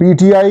PTI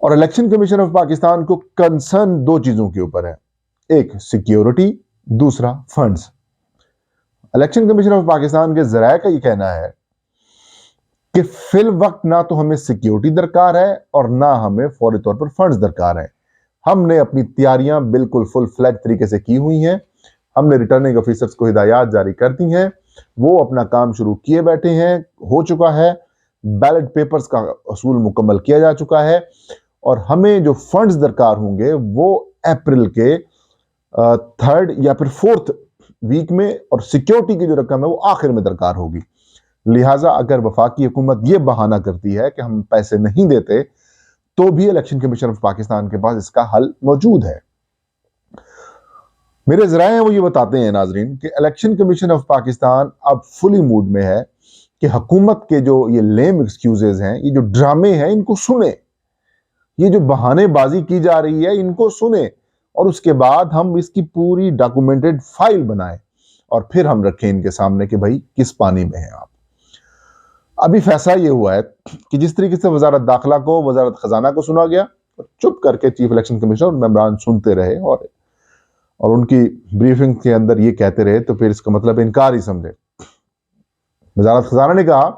اور election commission of Pakistan کو concern دو چیزوں کے اوپر ہے، ایک سیکیورٹی، دوسرا funds. Election commission of Pakistan کے ذرائع کا یہ کہنا ہے کہ فی الوقت نہ تو ہمیں سیکیورٹی درکار ہے اور نہ ہمیں فوری طور پر فنڈز درکار ہیں۔ ہم نے اپنی تیاریاں بالکل فل فلیج طریقے سے کی ہوئی ہیں، ہم نے ریٹرننگ آفیسرز کو ہدایات جاری کر دی ہیں، وہ اپنا کام شروع کیے بیٹھے ہیں، ہو چکا ہے، بیلٹ پیپرز کا اصول مکمل کیا جا چکا ہے، اور ہمیں جو فنڈز درکار ہوں گے وہ اپریل کے تھرڈ یا پھر فورتھ ویک میں، اور سیکیورٹی کی جو رقم ہے وہ آخر میں درکار ہوگی۔ لہٰذا اگر وفاقی حکومت یہ بہانہ کرتی ہے کہ ہم پیسے نہیں دیتے، تو بھی الیکشن کمیشن آف پاکستان کے پاس اس کا حل موجود ہے۔ میرے ذرائع ہیں وہ یہ بتاتے ہیں ناظرین کہ الیکشن کمیشن آف پاکستان اب فلی موڈ میں ہے کہ حکومت کے جو یہ لیم ایکسکیوزز ہیں، یہ جو ڈرامے ہیں، ان کو سنیں، یہ جو بہانے بازی کی جا رہی ہے ان کو سنیں، اور اس کے بعد ہم اس کی پوری ڈاکومنٹڈ فائل بنائیں اور پھر ہم رکھیں ان کے سامنے کہ بھائی کس پانی میں ہیں آپ۔ ابھی فیصلہ یہ ہوا ہے کہ جس طریقے سے وزارت داخلہ کو، وزارت خزانہ کو سنا گیا، چپ کر کے چیف الیکشن کمیشنر اور ممبران سنتے رہے اور ان کی بریفنگ کے اندر یہ کہتے رہے، تو پھر اس کا مطلب انکار ہی سمجھے۔ وزارت خزانہ نے کہا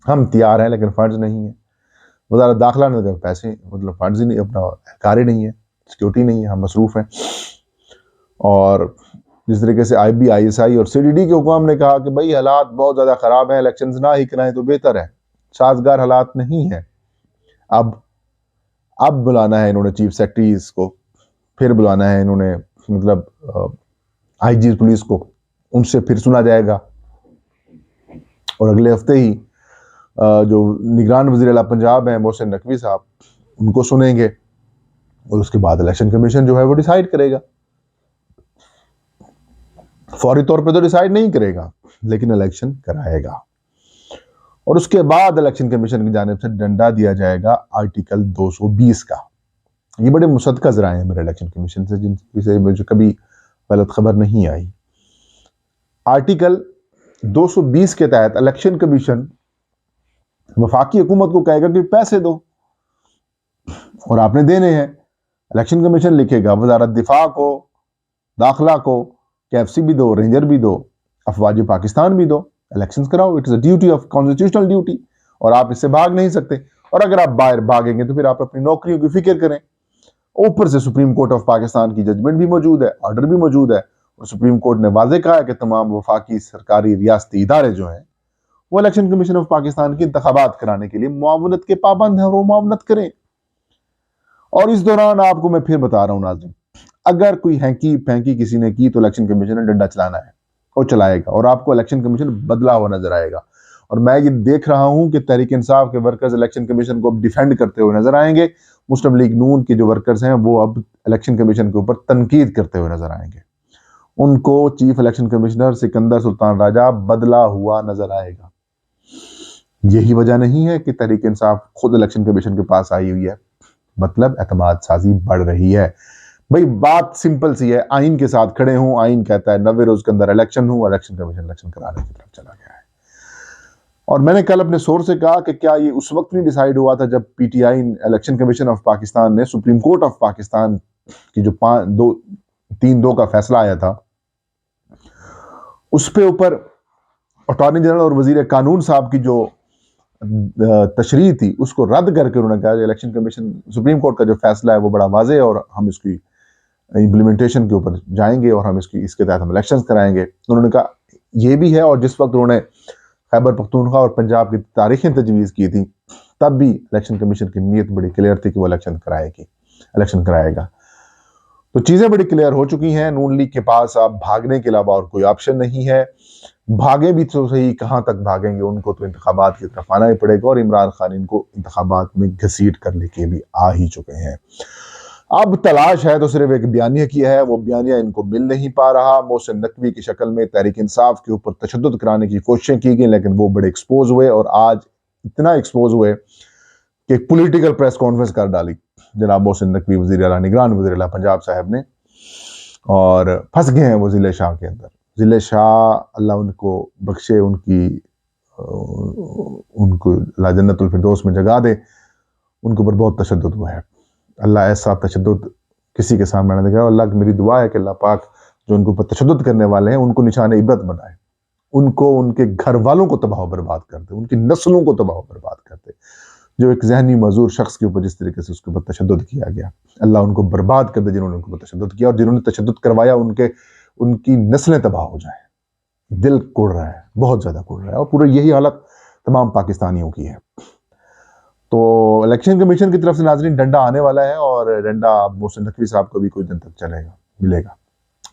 ہم تیار ہیں لیکن فنڈز نہیں ہیں، وزارت داخلہ نے کہا پیسے مطلب فنڈز ہی نہیں، اپنا کار ہی نہیں ہے، سیکیورٹی نہیں ہے، ہم مصروف ہیں۔ اور جس طریقے سے آئی بی، آئی ایس آئی اور سی ڈی ڈی کے حکام نے کہا کہ بھائی حالات بہت زیادہ خراب ہیں، الیکشنز نہ ہی کرائیں تو بہتر ہے، سازگار حالات نہیں ہیں۔ اب بلانا ہے انہوں نے چیف سیکرٹریز کو، پھر بلانا ہے انہوں نے مطلب آئی جی پولیس کو، ان سے پھر سنا جائے گا، اور اگلے ہفتے ہی جو نگران وزیر اعلیٰ پنجاب ہیں محسن نقوی صاحب، ان کو سنیں گے، اور اس کے بعد الیکشن کمیشن جو ہے وہ ڈیسائیڈ کرے گا۔ فوری طور پہ تو ڈیسائیڈ نہیں کرے گا لیکن الیکشن کرائے گا، اور اس کے بعد الیکشن کمیشن کی جانب سے ڈنڈا دیا جائے گا آرٹیکل 220 کا۔ یہ بڑے مصدقہ ذرائع ہیں میرے الیکشن کمیشن سے، جن سے مجھے کبھی غلط خبر نہیں آئی۔ آرٹیکل 220 کے تحت الیکشن کمیشن وفاقی حکومت کو کہے گا کہ پیسے دو، اور آپ نے دینے ہیں۔ الیکشن کمیشن لکھے گا وزارت دفاع کو، داخلہ کو کہ ایف سی بھی دو، رینجر بھی دو، افواج پاکستان بھی دو، الیکشنز کراؤ، it is a duty of constitutional duty, اور آپ اس سے بھاگ نہیں سکتے۔ اور اگر آپ باہر بھاگیں گے تو پھر آپ اپنی نوکریوں کی فکر کریں۔ اوپر سے سپریم کورٹ آف پاکستان کی ججمنٹ بھی موجود ہے، آرڈر بھی موجود ہے، اور سپریم کورٹ نے واضح کہا ہے کہ تمام وفاقی سرکاری ریاستی ادارے جو ہیں وہ الیکشن کمیشن آف پاکستان کی انتخابات کرانے کے لیے معاونت کے پابند ہیں، اور وہ معاونت کریں۔ اور اس دوران آپ کو میں پھر بتا رہا ہوں ناظرین، اگر کوئی ہینکی پھینکی کسی نے کی تو الیکشن کمیشن نے ڈنڈا چلانا ہے، وہ چلائے گا، اور آپ کو الیکشن کمیشن بدلا ہوا نظر آئے گا۔ اور میں یہ دیکھ رہا ہوں کہ تحریک انصاف کے ورکرز الیکشن کمیشن کو اب ڈیفینڈ کرتے ہوئے نظر آئیں گے، مسلم لیگ نون کے جو ورکرز ہیں وہ اب الیکشن کمیشن کے اوپر تنقید کرتے ہوئے نظر آئیں گے۔ ان کو چیف الیکشن کمشنر سکندر سلطان راجہ بدلا ہوا نظر آئے گا۔ یہی وجہ نہیں ہے کہ تحریک انصاف خود الیکشن کمیشن کے پاس آئی ہوئی ہے، مطلب اعتماد سازی بڑھ رہی ہے۔ بھئی بات سمپل سی ہے، آئین کے ساتھ کھڑے ہوں، آئین کہتا ہے 90 روز کے اندر الیکشن ہوں، الیکشن کمیشن الیکشن کرانے کی طرف چلا گیا ہے۔ اور میں نے کل اپنے سورس سے کہا کہ کیا یہ اس وقت نہیں ڈیسائیڈ ہوا تھا جب P T I election commission of Pakistan نے سپریم کورٹ آف پاکستان کی جو 3-2 کا فیصلہ آیا تھا اس پہ اوپر اٹارنی جنرل اور وزیر قانون صاحب کی جو تشریح تھی اس کو رد کر کے انہوں نے کہا کہ الیکشن کمیشن سپریم کورٹ کا جو فیصلہ ہے وہ بڑا واضح ہے، اور ہم اس کی امپلیمنٹیشن کے اوپر جائیں گے، اور ہم اس کے تحت ہم الیکشنز کرائیں گے۔ انہوں نے کہا یہ بھی ہے، اور جس وقت انہوں نے خیبر پختونخوا اور پنجاب کی تاریخیں تجویز کی تھی تب بھی الیکشن کمیشن کی نیت بڑی کلیئر تھی کہ وہ الیکشن کرائے گا۔ تو چیزیں بڑی کلیئر ہو چکی ہیں، نون لیگ کے پاس اب بھاگنے کے علاوہ اور کوئی آپشن نہیں ہے۔ بھاگیں بھی تو صحیح، کہاں تک بھاگیں گے، ان کو تو انتخابات کی طرف آنا ہی پڑے گا، اور عمران خان ان کو انتخابات میں گھسیٹ کر لے کے بھی آ ہی چکے ہیں۔ اب تلاش ہے تو صرف ایک بیانیہ کی ہے، وہ بیانیہ ان کو مل نہیں پا رہا۔ محسن نقوی کی شکل میں تحریک انصاف کے اوپر تشدد کرانے کی کوششیں کی گئیں، لیکن وہ بڑے ایکسپوز ہوئے، اور آج اتنا ایکسپوز ہوئے کہ ایک پولیٹیکل پریس کانفرنس کر ڈالی جناب محسن نقوی وزیر اعلیٰ، نگران وزیر اعلیٰ پنجاب صاحب نے، اور پھنس گئے ہیں وہ ضلع شاہ کے اندر۔ ضلع شاہ اللہ ان کو بخشے، ان کو اللہ جنت الفردوس میں جگہ دے، ان کے اوپر بہت تشدد ہوا ہے. اللہ ایسا تشدد کسی کے سامنے نہ دکھائے. اللہ کی میری دعا ہے کہ اللہ پاک جو ان کے اوپر تشدد کرنے والے ہیں ان کو نشان عبرت بنائے, ان کو ان کے گھر والوں کو تباہ و برباد کر دے, ان کی نسلوں کو تباہ و برباد کر دے. جو ایک ذہنی معذور شخص کے اوپر جس طریقے سے اس کے اوپر تشدد کیا گیا, اللہ ان کو برباد کر دے جنہوں نے ان کے اوپر تشدد کیا, اور جنہوں نے تشدد کروایا ان کی نسلیں تباہ ہو جائیں. دل کوڑ رہا ہے, بہت زیادہ کوڑ رہا ہے, اور پورا یہی حالت تمام پاکستانیوں کی ہے. تو الیکشن کمیشن کی طرف سے ناظرین ڈنڈا آنے والا ہے, اور ڈنڈا محسن نقوی صاحب کو بھی کچھ دن تک ملے گا.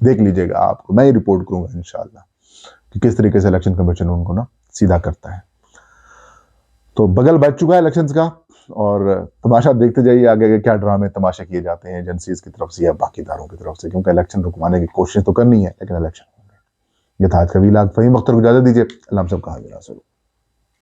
دیکھ لیجئے گا, آپ کو میں ہی رپورٹ کروں گا انشاءاللہ کہ کس طریقے سے الیکشن کمیشن ان کو سیدھا کرتا ہے. تو بغل بچ چکا ہے الیکشنز کا, اور تماشا دیکھتے جائیے آگے کہ کیا ڈرامے تماشے کیے جاتے ہیں ایجنسیز کی طرف سے یا باقی اداروں کی طرف سے, کیونکہ الیکشن رکوانے کی کوشش تو کرنی ہے لیکن الیکشن ہوں گے. یہ تھا آج کا ویلاگ. فہیم اختر کو اجازت دیجیے. اللہ ہم سب کا حاضر ناصر.